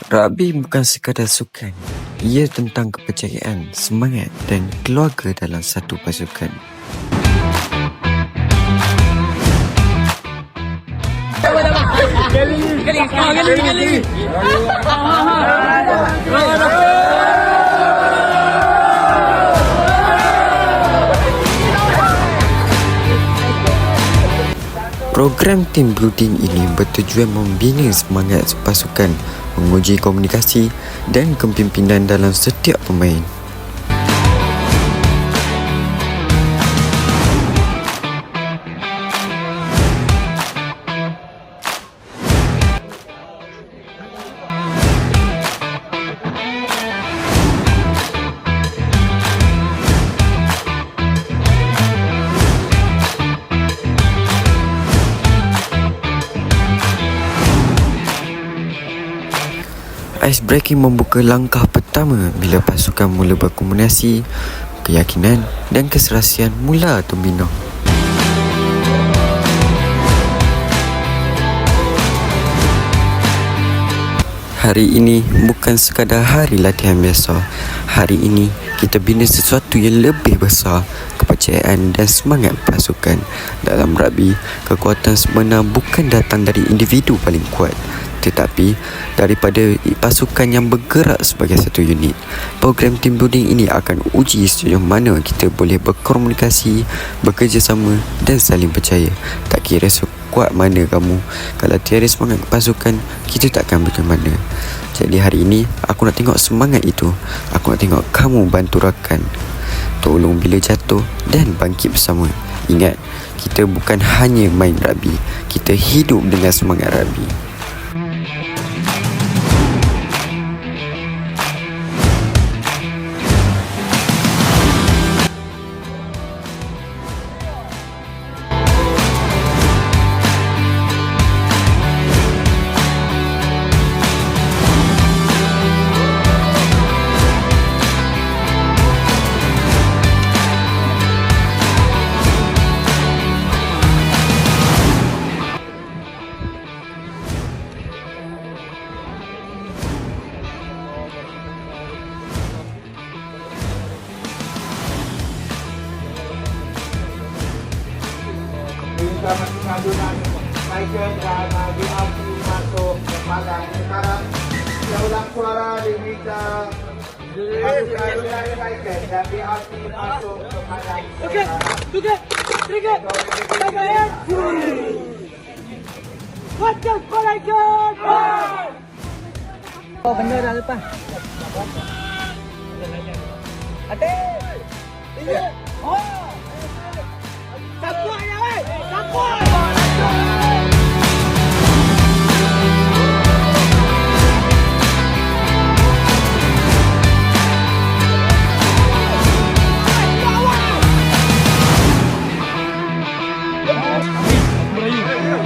Rugby bukan sekadar sukan. Ia tentang kepercayaan, semangat dan keluarga dalam satu pasukan. Program team building ini bertujuan membina semangat pasukan, menguji komunikasi dan kepimpinan dalam setiap pemain. Ice breaking membuka langkah pertama bila pasukan mula berkomunikasi, keyakinan dan keserasian mula terbina. Hari ini bukan sekadar hari latihan biasa. Hari ini kita bina sesuatu yang lebih besar, kepercayaan dan semangat pasukan. Dalam rugby, kekuatan sebenar bukan datang dari individu paling kuat, tetapi daripada pasukan yang bergerak sebagai satu unit. Program team building ini akan uji sejauh mana kita boleh berkomunikasi, bekerjasama dan saling percaya. Tak kira sekuat mana kamu, kalau tiada semangat pasukan, kita takkan bagaimana. Jadi hari ini, aku nak tengok semangat itu. Aku nak tengok kamu bantu rakan, tolong bila jatuh dan bangkit bersama. Ingat, kita bukan hanya main rugby, kita hidup dengan semangat rugby. Pengaduan Michael dan BRT masuk ke padang. Sekarang ulang suara diminta pengaduan Michael dan BRT masuk ke padang. Okey, trigger, tagayan. Wajib Michael. Oh, benda dah lepas. Adik. Tinggal. Oh. Takut ya, weh. Takut.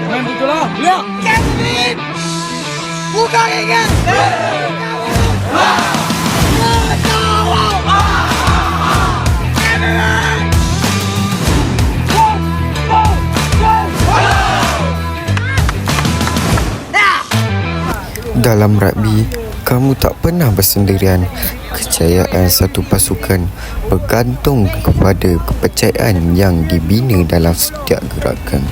Main betul lah. Lihat. Kevin. Buka ingat. Dalam rugby, kamu tak pernah bersendirian. Kejayaan satu pasukan bergantung kepada kepercayaan yang dibina dalam setiap gerakan.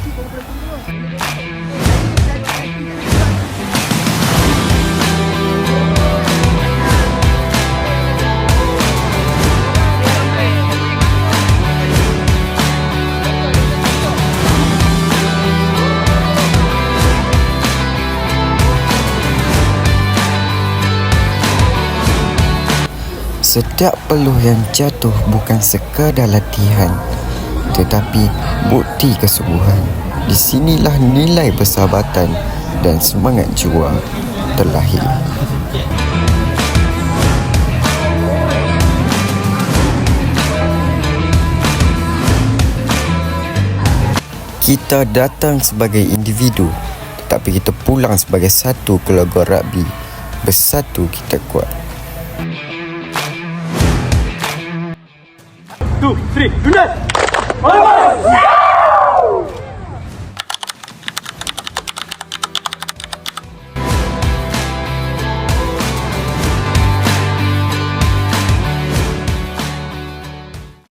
Setiap peluh yang jatuh bukan sekadar latihan, tetapi bukti kesungguhan. Di sinilah nilai persahabatan dan semangat jiwa terlahir. Kita datang sebagai individu, tetapi kita pulang sebagai satu keluarga rugby. Bersatu kita kuat. 2, 3, 2,